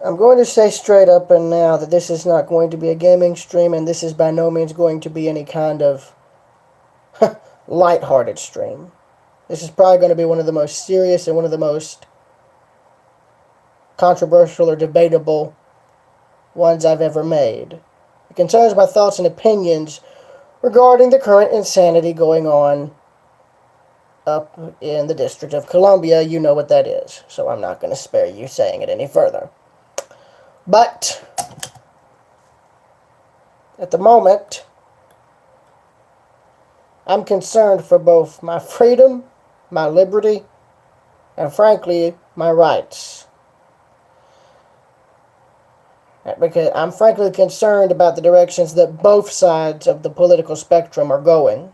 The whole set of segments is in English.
I'm going to say straight up and now that this is not going to be a gaming stream, and this is by no means going to be any kind of light-hearted stream. This is probably going to be one of the most serious and one of the most controversial or debatable ones I've ever made. It concerns my thoughts and opinions regarding the current insanity going on up in the District of Columbia. You know what that is, so I'm not going to spare you saying it any further. But at the moment, I'm concerned for both my freedom, my liberty, and frankly, my rights. Because I'm frankly concerned about the directions that both sides of the political spectrum are going.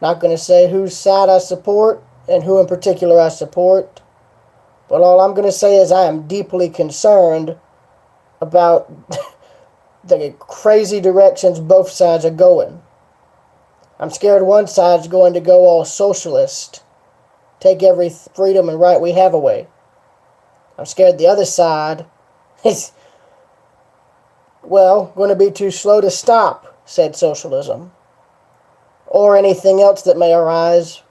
Not going to say whose side I support and who in particular I support, but all I'm going to say is I am deeply concerned about the crazy directions both sides are going. I'm scared one side's going to go all socialist, take every freedom and right we have away. I'm scared the other side is, well, going to be too slow to stop said socialism, or anything else that may arise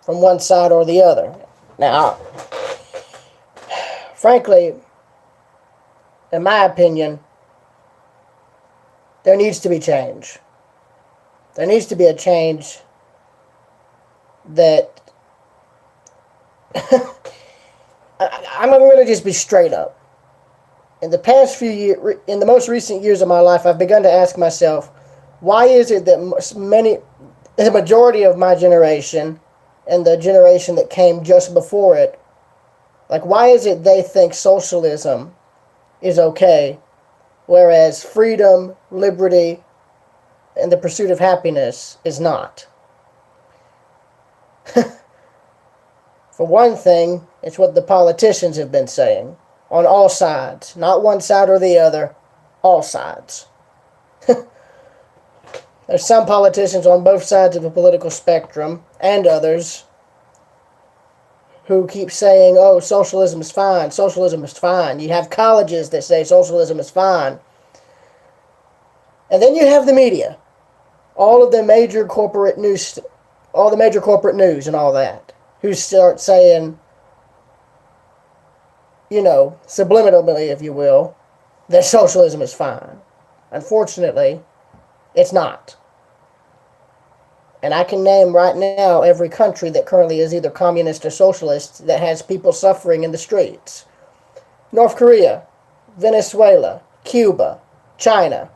from one side or the other. Now, frankly, in my opinion, there needs to be change. There needs to be a change that I'm going to just be straight up. In the past few years, in the most recent years of my life, I've begun to ask myself, why is it that the majority of my generation and the generation that came just before it, like, why is it they think socialism is okay, whereas freedom, liberty, and the pursuit of happiness is not? For one thing, it's what the politicians have been saying, on all sides. Not one side or the other, all sides. There's some politicians on both sides of the political spectrum, and others, who keep saying, oh, socialism is fine, socialism is fine. You have colleges that say socialism is fine. And then you have the media. All of the major corporate news, all the major corporate news and all that, who start saying, you know, subliminally, if you will, that socialism is fine. Unfortunately, it's not. And I can name right now every country that currently is either communist or socialist that has people suffering in the streets. North Korea, Venezuela, Cuba, China.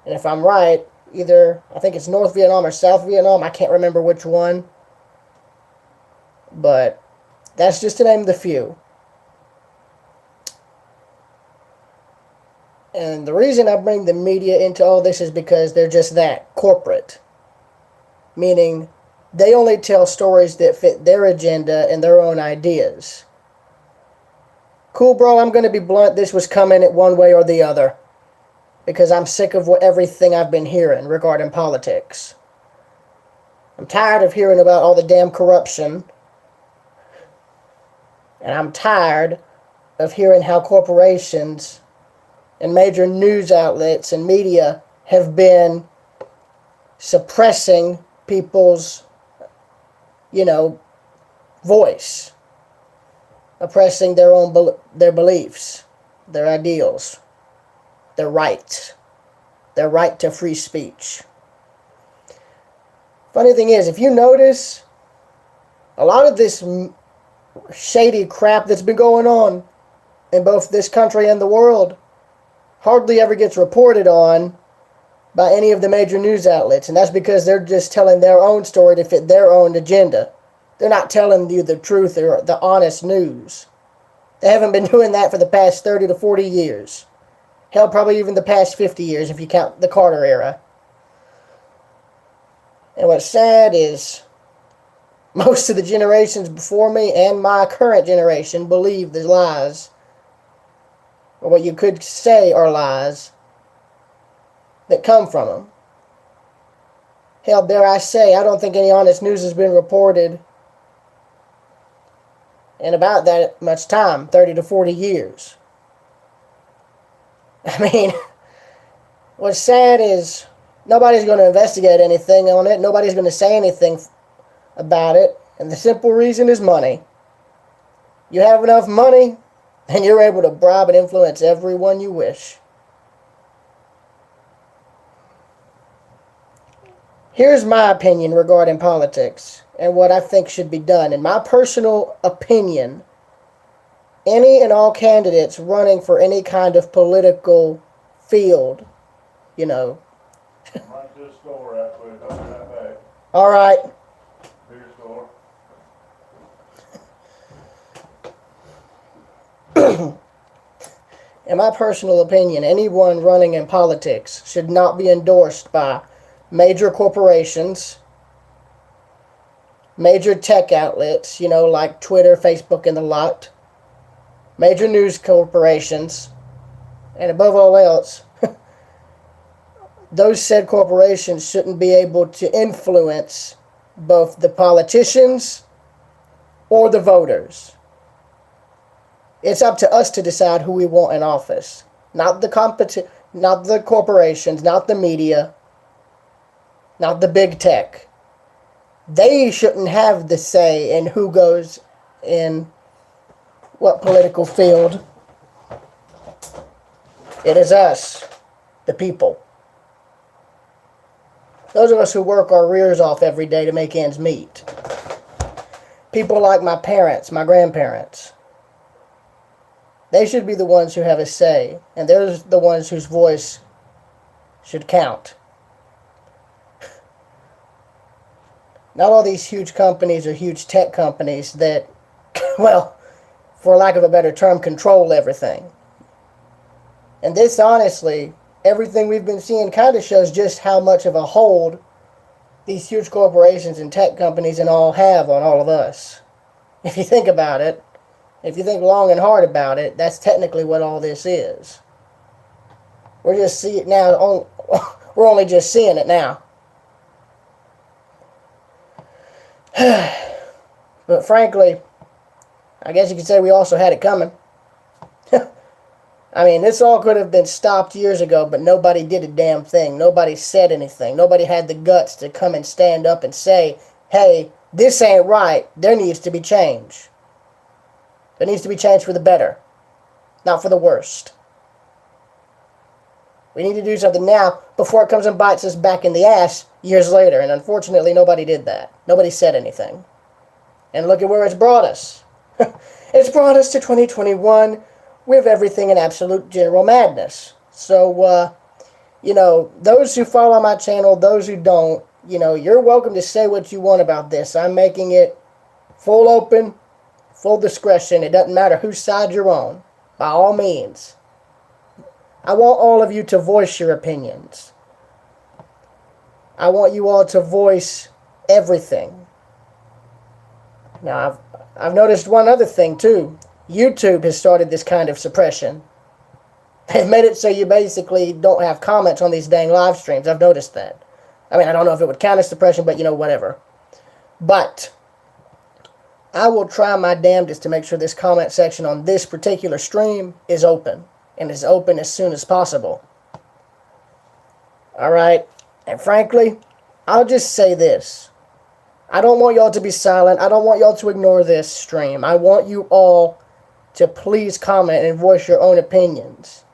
And if I'm right, either, I think it's North Vietnam or South Vietnam, I can't remember which one. But that's just to name the few. And the reason I bring the media into all this is because they're just that, corporate. Meaning, they only tell stories that fit their agenda and their own ideas. Cool, bro, I'm going to be blunt. This was coming at one way or the other. Because I'm sick of everything I've been hearing regarding politics. I'm tired of hearing about all the damn corruption. And I'm tired of hearing how corporations and major news outlets and media have been suppressing people's, voice, oppressing their beliefs, their ideals, their rights, their right to free speech. Funny thing is, if you notice, a lot of this shady crap that's been going on in both this country and the world hardly ever gets reported on by any of the major news outlets, and that's because they're just telling their own story to fit their own agenda. They're not telling you the truth or the honest news. They haven't been doing that for the past 30 to 40 years. Hell, probably even the past 50 years if you count the Carter era. And what's sad is most of the generations before me and my current generation believe the lies, or what you could say are lies, that come from them. Hell, dare I say, I don't think any honest news has been reported in about that much time, 30 to 40 years. I mean, what's sad is nobody's going to investigate anything on it. Nobody's going to say anything about it. And the simple reason is money. You have enough money, and you're able to bribe and influence everyone you wish. Here's my opinion regarding politics and what I think should be done. In my personal opinion, any and all candidates running for any kind of political field, you know. Run to the store right quick, I'll be right back. All right. Beer store. In my personal opinion, anyone running in politics should not be endorsed by major corporations, major tech outlets, you know, like Twitter, Facebook, and the lot, major news corporations, and above all else, those said corporations shouldn't be able to influence both the politicians or the voters. It's up to us to decide who we want in office, not the corporations, not the media, not the big tech. They shouldn't have the say in who goes in what political field. It is us, the people. Those of us who work our rears off every day to make ends meet. People like my parents, my grandparents. They should be the ones who have a say, and they're the ones whose voice should count. Not all these huge companies or huge tech companies that, well, for lack of a better term, control everything. And this, honestly, everything we've been seeing kind of shows just how much of a hold these huge corporations and tech companies and all have on all of us. If you think about it, if you think long and hard about it, that's technically what all this is. We're just seeing it now. We're only just seeing it now. But frankly, I guess you could say we also had it coming. I mean, this all could have been stopped years ago, but nobody did a damn thing. Nobody said anything. Nobody had the guts to come and stand up and say, hey, this ain't right. There needs to be change. There needs to be change for the better, not for the worst. We need to do something now before it comes and bites us back in the ass years later. And unfortunately, nobody did that. Nobody said anything. And look at where it's brought us. It's brought us to 2021 with everything in absolute general madness. So, you know, those who follow my channel, those who don't, you know, you're welcome to say what you want about this. I'm making it full open, full discretion. It doesn't matter whose side you're on, by all means. I want all of you to voice your opinions. I want you all to voice everything. Now, I've noticed one other thing, too. YouTube has started this kind of suppression. They've made it so you basically don't have comments on these dang live streams. I've noticed that. I mean, I don't know if it would count as suppression, but, you know, whatever. But I will try my damnedest to make sure this comment section on this particular stream is open. And is open as soon as possible. Alright? And frankly, I'll just say this. I don't want y'all to be silent. I don't want y'all to ignore this stream. I want you all to please comment and voice your own opinions.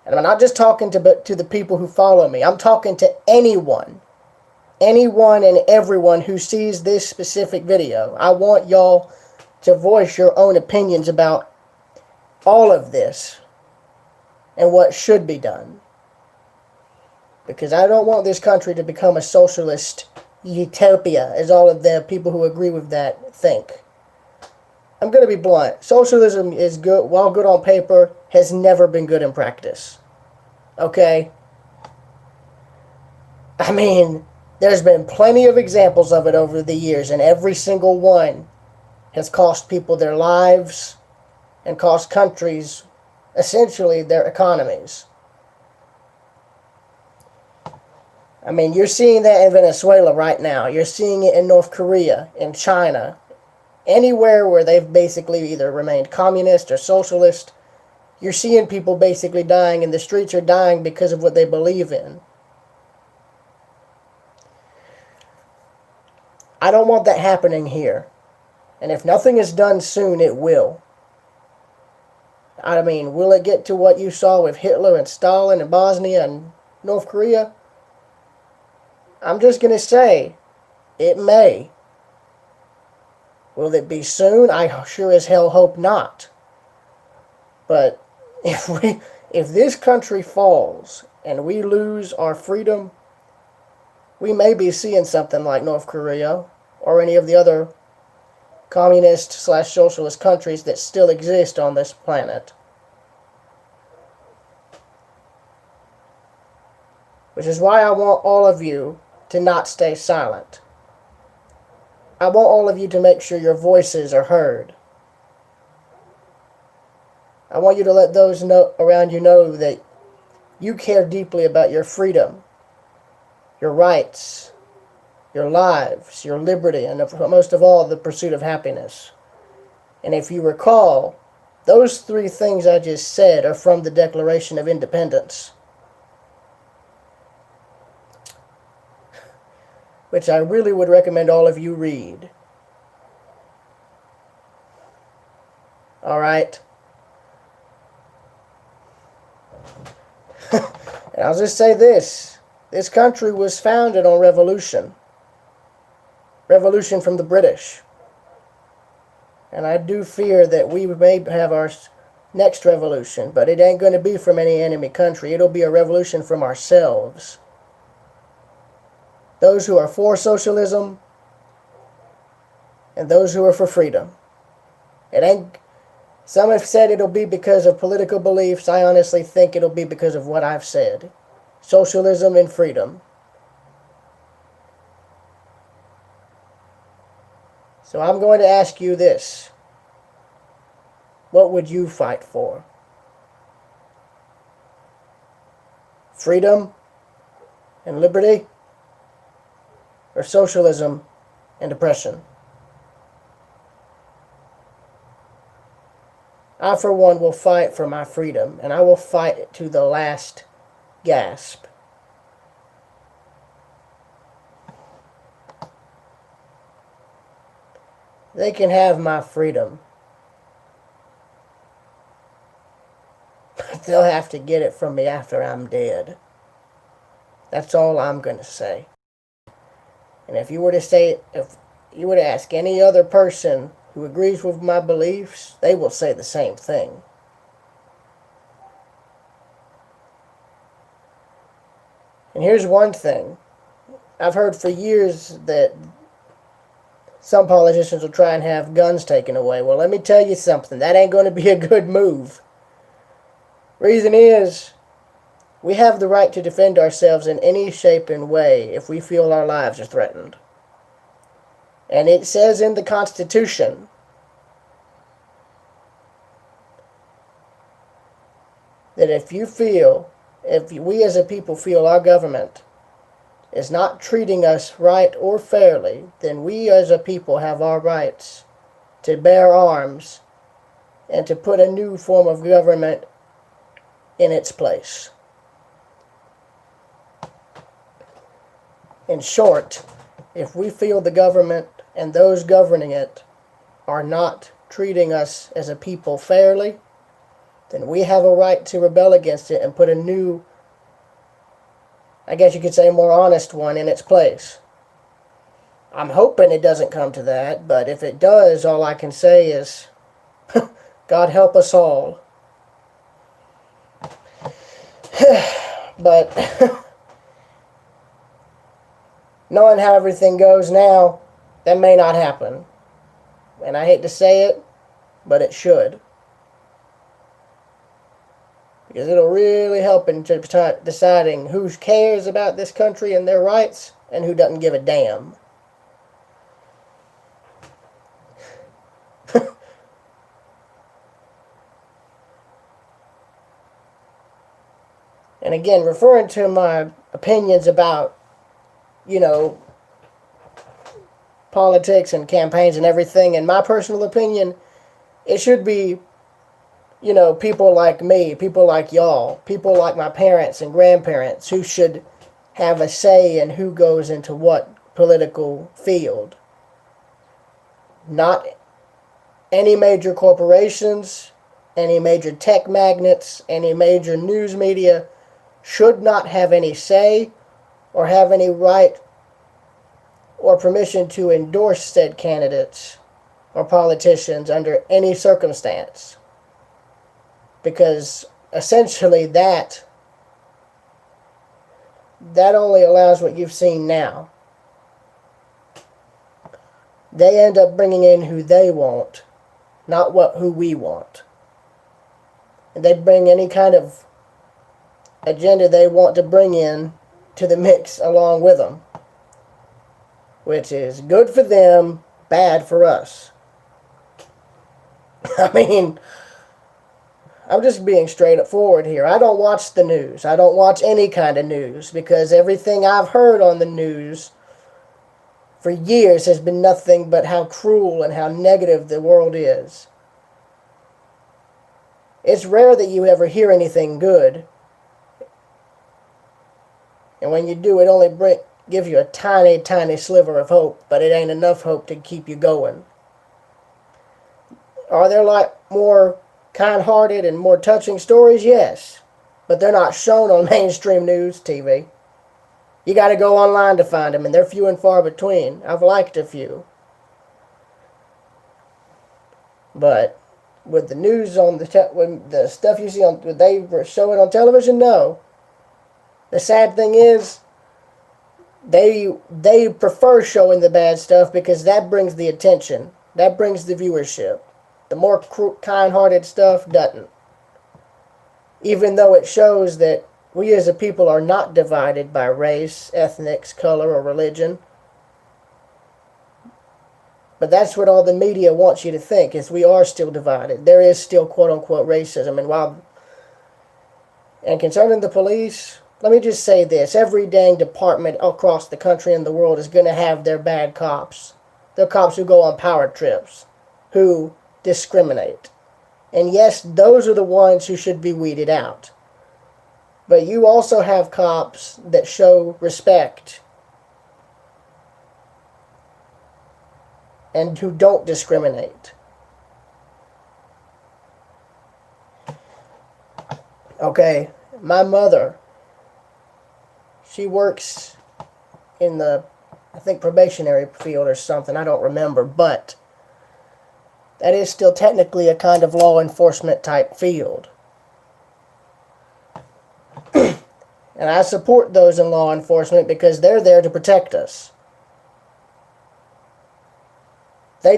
And I'm not just talking to the people who follow me. I'm talking to anyone. Anyone and everyone who sees this specific video. I want y'all to voice your own opinions about all of this. And what should be done. Because I don't want this country to become a socialist utopia, as all of the people who agree with that think. I'm going to be blunt. Socialism is good, while good on paper, has never been good in practice. Okay? I mean, there's been plenty of examples of it over the years, and every single one has cost people their lives and cost countries essentially their economies. I mean, you're seeing that in Venezuela right now. You're seeing it in North Korea, in China, anywhere where they've basically either remained communist or socialist, you're seeing people basically dying, and the streets are dying because of what they believe in. I don't want that happening here. And if nothing is done soon, it will. I mean, will it get to what you saw with Hitler and Stalin and Bosnia and North Korea? I'm just going to say, it may. Will it be soon? I sure as hell hope not. But if this country falls and we lose our freedom, we may be seeing something like North Korea or any of the other communist/socialist countries that still exist on this planet. Which is why I want all of you to not stay silent. I want all of you to make sure your voices are heard. I want you to let those around you know that you care deeply about your freedom, your rights, your lives, your liberty, and most of all, the pursuit of happiness. And if you recall, those three things I just said are from the Declaration of Independence, which I really would recommend all of you read. All right? And I'll just say this. This country was founded on revolution. Revolution from the British. And I do fear that we may have our next revolution, but it ain't going to be from any enemy country. It'll be a revolution from ourselves. Those who are for socialism and those who are for freedom. It ain't. Some have said it'll be because of political beliefs. I honestly think it'll be because of what I've said. Socialism and freedom. So I'm going to ask you this. What would you fight for? Freedom and liberty? Or socialism and oppression? I, for one, will fight for my freedom, and I will fight it to the last gasp. They can have my freedom, but they'll have to get it from me after I'm dead. That's all I'm going to say. And if you were to ask any other person who agrees with my beliefs, they will say the same thing. And here's one thing. I've heard for years that some politicians will try and have guns taken away. Well, let me tell you something. That ain't going to be a good move. Reason is, we have the right to defend ourselves in any shape and way if we feel our lives are threatened. And it says in the Constitution that if we as a people feel our government is not treating us right or fairly, then we as a people have our rights to bear arms and to put a new form of government in its place. In short, if we feel the government and those governing it are not treating us as a people fairly, then we have a right to rebel against it and put a new, I guess you could say, more honest one in its place. I'm hoping it doesn't come to that, but if it does, all I can say is, God help us all. But knowing how everything goes now, that may not happen. And I hate to say it, but it should. Because it'll really help in deciding who cares about this country and their rights and who doesn't give a damn. And again, referring to my opinions about, politics and campaigns and everything, in my personal opinion, it should be, people like me, people like y'all, people like my parents and grandparents who should have a say in who goes into what political field. Not any major corporations, any major tech magnates, any major news media should not have any say or have any right or permission to endorse said candidates or politicians under any circumstance. Because essentially that only allows what you've seen now. They end up bringing in who they want, not who we want. And they bring any kind of agenda they want to bring in to the mix along with them, which is good for them, bad for us. I mean, I'm just being straight up forward here. I don't watch the news. I don't watch any kind of news because everything I've heard on the news for years has been nothing but how cruel and how negative the world is. It's rare that you ever hear anything good. And when you do, it only gives you a tiny, tiny sliver of hope, but it ain't enough hope to keep you going. Are there more kind-hearted and more touching stories? Yes. But they're not shown on mainstream news TV. You got to go online to find them, and they're few and far between. I've liked a few. But with the news on when the stuff you see on, they were showing on television, no. The sad thing is, they prefer showing the bad stuff because that brings the attention. That brings the viewership. The more kind-hearted stuff doesn't. Even though it shows that we as a people are not divided by race, ethnics, color, or religion. But that's what all the media wants you to think, is we are still divided. There is still quote-unquote racism. And concerning the police, let me just say this. Every dang department across the country and the world is going to have their bad cops. The cops who go on power trips, who discriminate. And yes, those are the ones who should be weeded out. But you also have cops that show respect and who don't discriminate. Okay, my mother, she works in the, I think, probationary field or something. I don't remember, but that is still technically a kind of law enforcement type field. And I support those in law enforcement because they're there to protect us. They're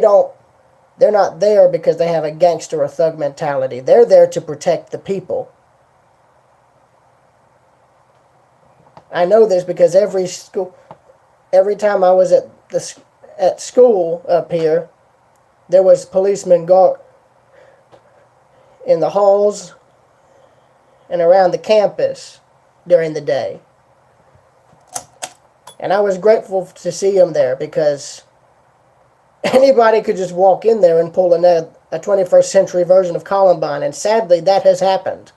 not there because they have a gangster or thug mentality. They're there to protect the people. I know this because every time I was at school up here, there was policemen guard in the halls and around the campus during the day. And I was grateful to see them there because anybody could just walk in there and pull a 21st century version of Columbine, and sadly that has happened.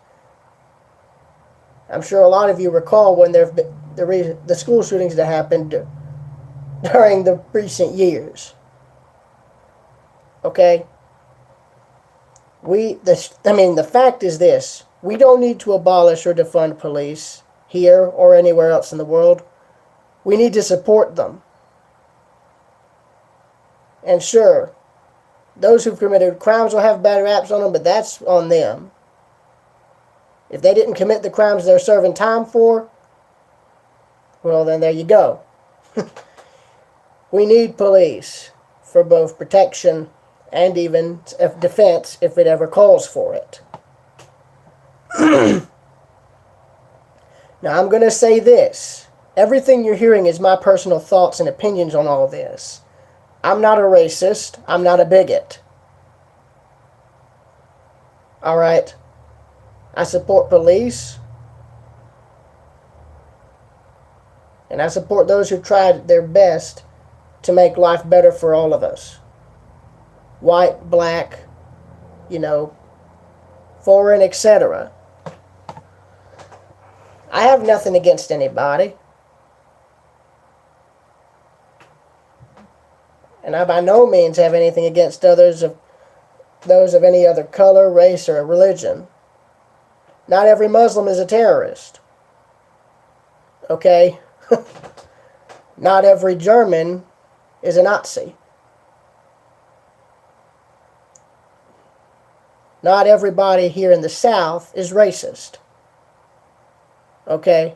I'm sure a lot of you recall when the school shootings that happened during the recent years. Okay? The fact is this. We don't need to abolish or defund police here or anywhere else in the world. We need to support them. And sure, those who've committed crimes will have bad raps on them, but that's on them. If they didn't commit the crimes they're serving time for, well, then there you go. We need police for both protection and even defense if it ever calls for it. Now, I'm going to say this. Everything you're hearing is my personal thoughts and opinions on all this. I'm not a racist. I'm not a bigot. Alright? I support police. And I support those who tried their best to make life better for all of us. White, black, foreign, etc. I have nothing against anybody. And I by no means have anything against those of any other color, race, or religion. Not every Muslim is a terrorist. Okay? Not every German is a Nazi. Not everybody here in the South is racist. Okay?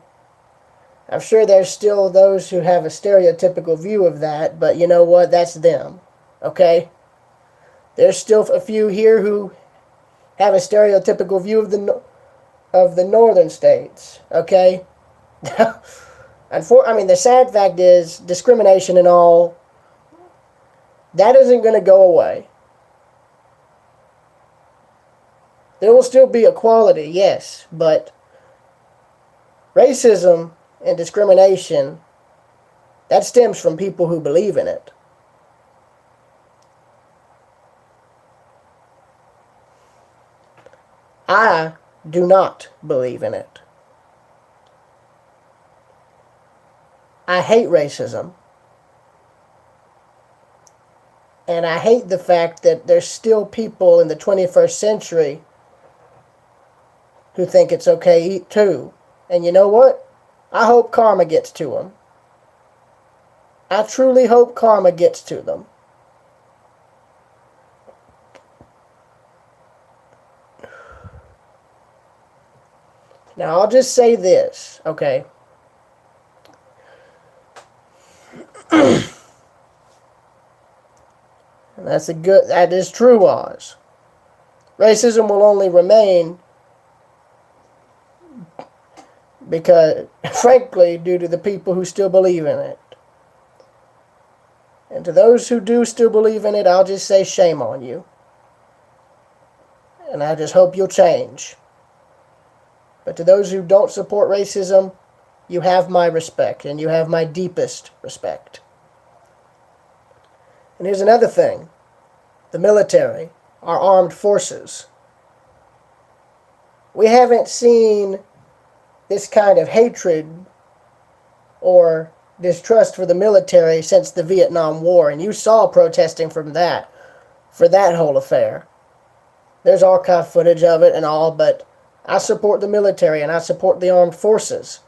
I'm sure there's still those who have a stereotypical view of that, but you know what? That's them. Okay? There's still a few here who have a stereotypical view of the northern states. Okay? The sad fact is, discrimination and all, that isn't going to go away. There will still be equality, yes, but racism and discrimination, that stems from people who believe in it. I do not believe in it. I hate racism. And I hate the fact that there's still people in the 21st century who think it's okay too. And you know what? I hope karma gets to them. I truly hope karma gets to them. Now, I'll just say this, okay? That is true, Oz. Racism will only remain because, frankly, due to the people who still believe in it. And to those who do still believe in it, I'll just say shame on you. And I just hope you'll change. But to those who don't support racism, you have my respect, and you have my deepest respect. And here's another thing. The military, our armed forces. We haven't seen this kind of hatred or distrust for the military since the Vietnam War, and you saw protesting for that whole affair. There's archive footage of it and all, but I support the military and I support the armed forces.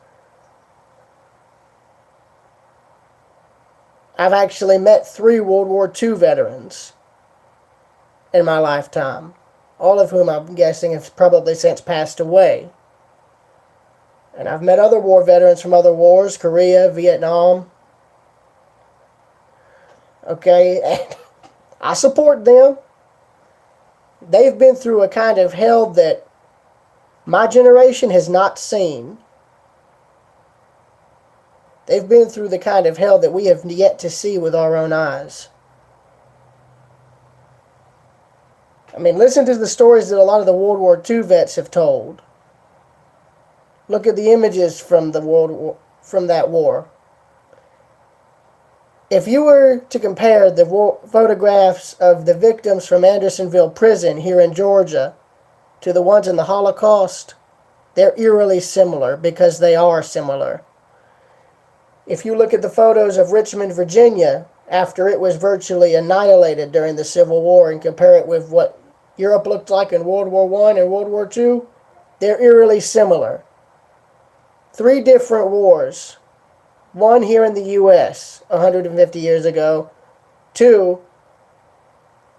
I've actually met 3 World War II veterans in my lifetime, all of whom I'm guessing have probably since passed away. And I've met other war veterans from other wars, Korea, Vietnam. Okay, and I support them. They've been through a kind of hell that my generation has not seen. They've been through the kind of hell that we have yet to see with our own eyes. I mean, listen to the stories that a lot of the World War II vets have told. Look at the images from that war. If you were to compare the photographs of the victims from Andersonville Prison here in Georgia to the ones in the Holocaust, they're eerily similar because they are similar. If you look at the photos of Richmond, Virginia, after it was virtually annihilated during the Civil War and compare it with what Europe looked like in World War I and World War II, they're eerily similar. 3 different wars. One here in the U.S. 150 years ago. 2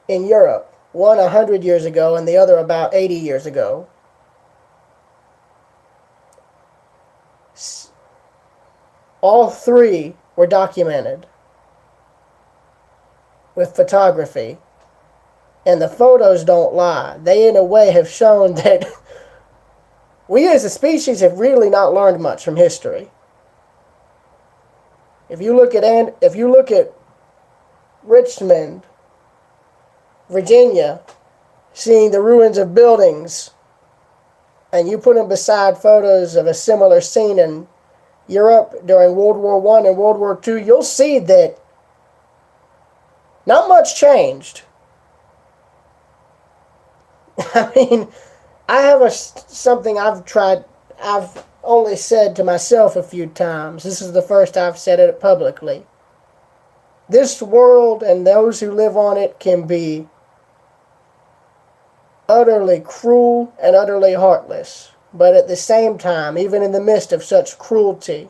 in Europe. One 100 years ago and the other about 80 years ago. All 3 were documented with photography. And the photos don't lie. They, in a way, have shown that we as a species have really not learned much from history. If you look at Richmond, Virginia, seeing the ruins of buildings, and you put them beside photos of a similar scene in Europe during World War I and World War II, you'll see that Not much changed. I mean, I have something I've only said to myself a few times. This is the first I've said it publicly. This world and those who live on it can be utterly cruel and utterly heartless. But at the same time, even in the midst of such cruelty,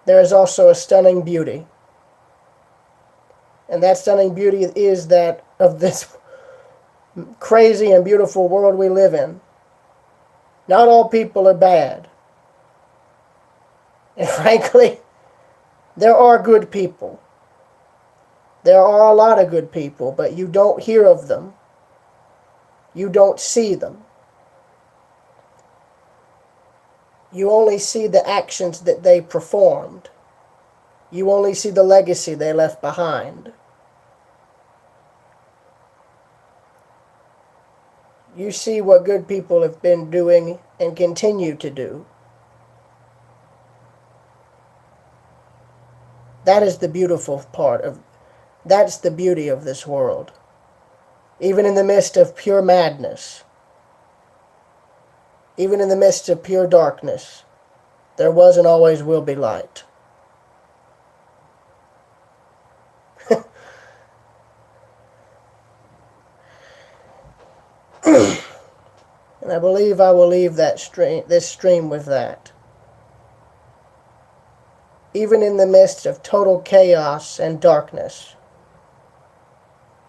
there is also a stunning beauty. And that stunning beauty is that of this crazy and beautiful world we live in. Not all people are bad. And frankly, there are good people. There are a lot of good people, but you don't hear of them. You don't see them. You only see the actions that they performed. You only see the legacy they left behind. You see what good people have been doing and continue to do. That is the beautiful part of, that's the beauty of this world. Even in the midst of pure madness, even in the midst of pure darkness, there was and always will be light. And I believe I will leave this stream with that. Even in the midst of total chaos and darkness,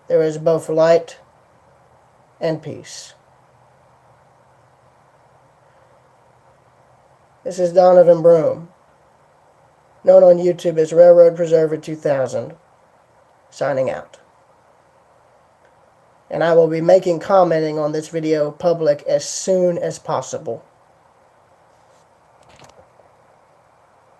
there is both light and peace. This is Donovan Broom, known on YouTube as Railroad Preserver 2000, signing out. And I will be commenting on this video public as soon as possible.